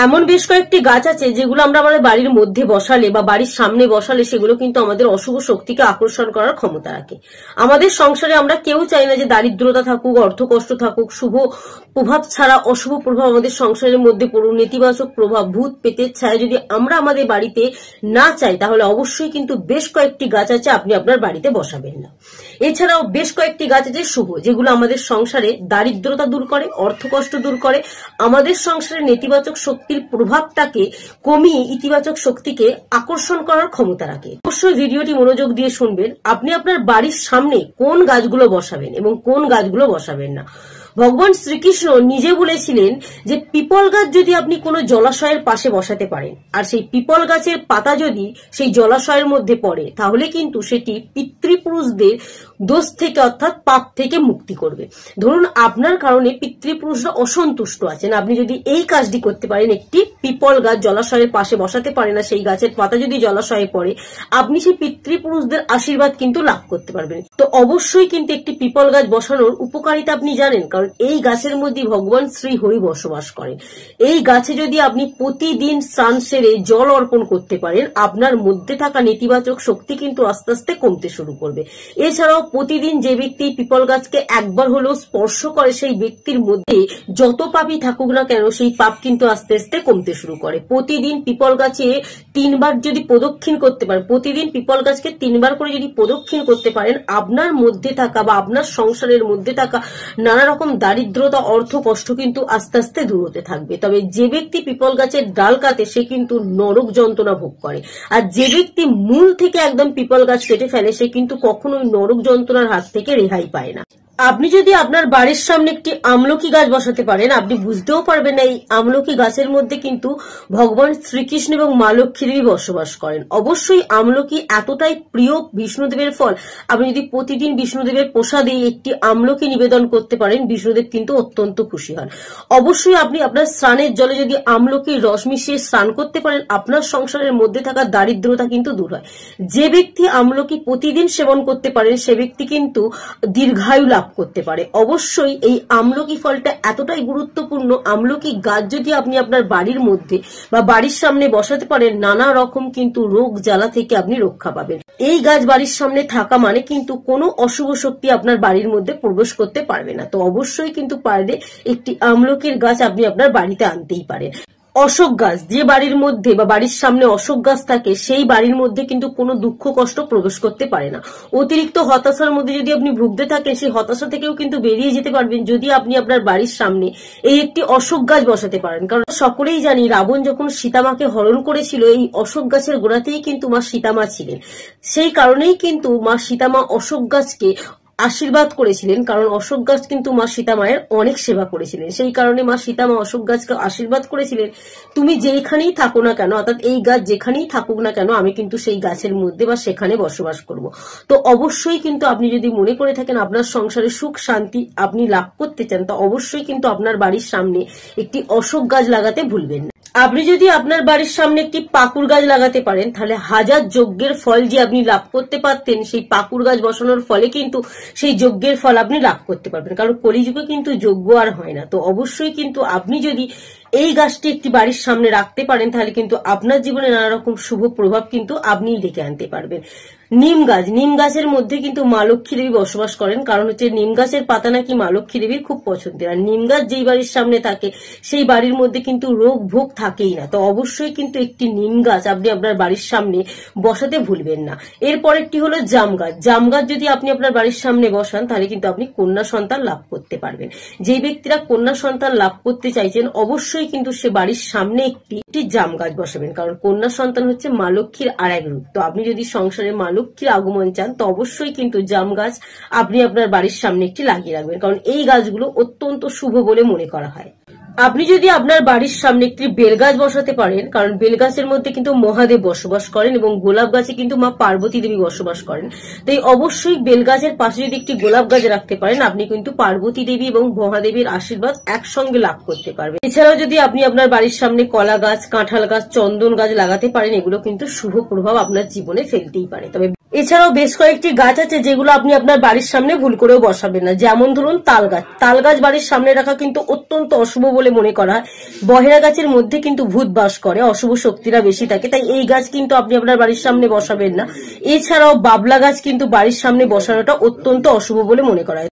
এমন বেশ কয়েকটি গাছ আছে যেগুলো আমরা আমাদের বাড়ির মধ্যে বসালে বা বাড়ির সামনে বসালে সেগুলো কিন্তু আমাদের অশুভ শক্তিকে আকর্ষণ করার ক্ষমতা রাখে। আমাদের সংসারে আমরা কেউ চাই না যে দারিদ্রতা থাকুক, অর্থ কষ্ট থাকুক, শুভ প্রভাব ছাড়া অশুভ প্রভাব আমাদের সংসারের মধ্যে পড়ুক, নেতিবাচক প্রভাব, ভূত পেতের ছায়া যদি আমরা আমাদের বাড়িতে না চাই তাহলে অবশ্যই কিন্তু বেশ কয়েকটি গাছ আছে আপনি আপনার বাড়িতে বসাবেন না। এছাড়াও বেশ কয়েকটি গাছ আছে শুভ, যেগুলো আমাদের সংসারে দারিদ্রতা দূর করে, অর্থ কষ্ট দূর করে, আমাদের সংসারে নেতিবাচক শক্তির প্রভাবটাকে কমিয়ে ইতিবাচক শক্তিকে আকর্ষণ করার ক্ষমতা রাখে। অবশ্যই ভিডিওটি মনোযোগ দিয়ে শুনবেন। আপনি আপনার বাড়ির সামনে কোন গাছগুলো বসাবেন এবং কোন গাছগুলো বসাবেন না। ভগবান শ্রীকৃষ্ণ নিজে বলেছিলেন যে পিপল গাছ যদি আপনি কোনো জলাশয়ের পাশে বসাতে পারেন আর সেই পিপল গাছের পাতা যদি সেই জলাশয়ের মধ্যে পড়ে তাহলে কিন্তু সেটি পিতৃপুরুষদের দোষ থেকে অর্থাৎ পাপ থেকে মুক্তি করবে। ধরুন আপনার কারণে পিতৃপুরুষরা অসন্তুষ্ট আছেন, আপনি যদি এই কাজটি করতে পারেন, একটি পিপল গাছ জলাশয়ের পাশে বসাতে পারেন না সেই গাছের পাতা যদি জলাশয়ে পড়ে, আপনি সেই পিতৃপুরুষদের আশীর্বাদ কিন্তু লাভ করতে পারবেন। তো অবশ্যই কিন্তু একটি পিপল গাছ বসানোর উপকারিতা আপনি জানেন, কারণ এই গাছের মধ্যে ভগবান শ্রী হরি বসবাস করেন। এই গাছে যদি আপনি প্রতিদিন স্নান সেরে জল অর্পণ করতে পারেন, আপনার মধ্যে থাকা নেতিবাচক শক্তি কিন্তু আস্তে আস্তে কমতে শুরু করবে। এছাড়াও প্রতিদিন যে ব্যক্তি পিপল গাছকে একবার হলেও স্পর্শ করে সেই ব্যক্তির মধ্যে যত পাপই থাকুক না কেন সেই পাপ কিন্তু আস্তে আস্তে কমতে শুরু করে। প্রতিদিন পিপল গাছে 3 বার যদি প্রদক্ষিণ করতে পারেন, প্রতিদিন পিপল গাছকে 3 বার করে যদি প্রদক্ষিণ করতে পারেন, আপনার মধ্যে থাকা বা আপনার সংসারের মধ্যে থাকা নানা রকম দারিদ্রতা, অর্থ কষ্ট কিন্তু আস্তে আস্তে দূর হতে থাকবে। তবে যে ব্যক্তি পিপল গাছের ডাল কাটে সে কিন্তু নরক যন্ত্রণা ভোগ করে, আর যে ব্যক্তি মূল থেকে একদম পিপল গাছ কেটে ফেলে সে কিন্তু কখনোই নরক যন্ত্রণার হাত থেকে রেহাই পায় না। আপনি যদি আপনার বাড়ির সামনে একটি আমলকি গাছ বসাতে পারেন, আপনি বুঝতেও পারবেন না এই আমলকি গাছের মধ্যে কিন্তু ভগবান শ্রীকৃষ্ণ এবং মা লক্ষ্মী দেবী বসবাস করেন। অবশ্যই আমলকি এতটাই প্রিয় বিষ্ণুদেবের ফল, আপনি যদি প্রতিদিন বিষ্ণুদেবের প্রসাদে একটি আমলকি নিবেদন করতে পারেন, বিষ্ণুদেব কিন্তু অত্যন্ত খুশি হন। অবশ্যই আপনি আপনার স্নানের জলে যদি আমলকির রস মিশিয়ে স্নান করতে পারেন, আপনার সংসারের মধ্যে থাকা দারিদ্রতা কিন্তু দূর হয়। যে ব্যক্তি আমলকি প্রতিদিন সেবন করতে পারেন সে ব্যক্তি কিন্তু দীর্ঘায়ু লাভ করতে পারে। অবশ্যই এই আমলকি ফলটা এতটাই গুরুত্বপূর্ণ, আমলকি গাছ যদি আপনি আপনার বাড়ির মধ্যে বা বাড়ির সামনে বসাতে পারেন, নানা রকম কিন্তু রোগ জ্বালা থেকে আপনি রক্ষা পাবেন। এই গাছ বাড়ির সামনে থাকা মানে কিন্তু কোনো অশুভ শক্তি আপনার বাড়ির মধ্যে প্রবেশ করতে পারবে না। তো অবশ্যই কিন্তু পারলে একটি আমলকির গাছ আপনি আপনার বাড়িতে আনতেই পারেন। অশোক গাছ, যে বাড়ির মধ্যে বা বাড়ির সামনে অশোক গাছ থাকে সেই বাড়ির মধ্যে কিন্তু কোনো দুঃখ কষ্ট প্রবেশ করতে পারে না। অতিরিক্ত হতাশার মধ্যে যদি আপনি ভুগতে থাকেন সেই হতাশা থেকেও কিন্তু বেরিয়ে যেতে পারবেন যদি আপনি আপনার বাড়ির সামনে এই একটি অশোক গাছ বসাতে পারেন। কারণ সকলেই জানি রাবণ যখন সীতামাকে হরণ করেছিল এই অশোক গাছের গোড়াতেই কিন্তু মা সীতামা ছিলেন। সেই কারণেই কিন্তু মা সীতামা অশোক গাছকে আশীর্বাদ করেছিলেন, কারণ অশোক গাছ কিন্তু মা সীতা মায়ের অনেক সেবা করেছিলেন। সেই কারণে মা সীতা মা অশোক গাছকে আশীর্বাদ করেছিলেন, তুমি যেখানেই থাকো না কেন, অর্থাৎ এই গাছ যেখানেই থাকুক না কেন আমি কিন্তু সেই গাছের মধ্যে বা সেখানে বসবাস করব। তো অবশ্যই কিন্তু আপনি যদি মনে করে থাকেন আপনার সংসারে সুখ শান্তি আপনি লাভ করতে চান, তো অবশ্যই কিন্তু আপনার বাড়ির সামনে একটি অশোক গাছ লাগাতে ভুলবেন না। আপনি যদি আপনার বাড়ির সামনে একটি পাকুর গাছ লাগাতে পারেন তাহলে হাজার যজ্ঞের ফল যে আপনি লাভ করতে পারতেন সেই পাকুর গাছ বসানোর ফলে কিন্তু সেই যজ্ঞের ফল আপনি লাভ করতে পারবেন, কারণ কলিযুগে কিন্তু যজ্ঞ আর হয় না। তো অবশ্যই কিন্তু আপনি যদি এই গাছটি একটি বাড়ির সামনে রাখতে পারেন তাহলে কিন্তু আপনার জীবনে নানা রকম শুভ প্রভাব কিন্তু আপনিই ডেকে আনতে পারবেন। নিম গাছ, নিম গাছের মধ্যে কিন্তু মা লক্ষ্মী দেবী বসবাস করেন, কারণ হচ্ছে নিম গাছের পাতা নাকি মা লক্ষ্মী দেবীর খুব পছন্দের। আর নিম গাছ যেই বাড়ির সামনে থাকে সেই বাড়ির মধ্যে কিন্তু রোগ ভোগ থাকেই না। তো অবশ্যই কিন্তু একটি নিম গাছ আপনি আপনার বাড়ির সামনে বসাতে ভুলবেন না। এরপরেরটি হলো জাম গাছ। জাম গাছ যদি আপনি আপনার বাড়ির সামনে বসান তাহলে কিন্তু আপনি কন্যা সন্তান লাভ করতে পারবেন। যে ব্যক্তিরা কন্যা সন্তান লাভ করতে চাইছেন অবশ্যই কিন্তু সে বাড়ির সামনে একটি জাম গাছ বসাবেন, কারণ কন্যা সন্তান হচ্ছে মা লক্ষ্মীর আর এক রূপ। তো আপনি যদি সংসারে মা লক্ষ্মীর আগমন চান তো অবশ্যই কিন্তু জাম গাছ আপনি আপনার বাড়ির সামনে একটি লাগিয়ে রাখবেন, কারণ এই গাছগুলো অত্যন্ত শুভ বলে মনে করা হয়। আপনি যদি আপনার বাড়ির সামনে একটি বেলগাছ বসাতে পারেন, কারণ বেলগাছের মধ্যে কিন্তু মহাদেব বসবাস করেন এবং গোলাপ গাছে কিন্তু মা পার্বতী দেবী বসবাস করেন। তাই অবশ্যই বেলগাছের পাশে যদি একটি গোলাপ গাছ রাখতে পারেন আপনি কিন্তু পার্বতী দেবী এবং মহাদেবের আশীর্বাদ একসঙ্গে লাভ করতে পারবেন। এছাড়াও যদি আপনি আপনার বাড়ির সামনে কলা গাছ, কাঁঠাল গাছ, চন্দন গাছ লাগাতে পারেন এগুলো কিন্তু শুভ প্রভাব আপনার জীবনে ফেলতেই পারে। তবে এছাড়াও বেশ কয়েকটি গাছ আছে যেগুলো আপনি আপনার বাড়ির সামনে ভুল করেও বসাবেন না, যেমন ধরুন তাল গাছ। তাল গাছ বাড়ির সামনে রাখা কিন্তু অত্যন্ত অশুভ বলে মনে করা হয়। বহেরা গাছের মধ্যে কিন্তু ভূত বাস করে, অশুভ শক্তিরা বেশি থাকে, তাই এই গাছ কিন্তু আপনি আপনার বাড়ির সামনে বসাবেন না। এছাড়াও বাবলা গাছ কিন্তু বাড়ির সামনে বসানোটা অত্যন্ত অশুভ বলে মনে করা হয়।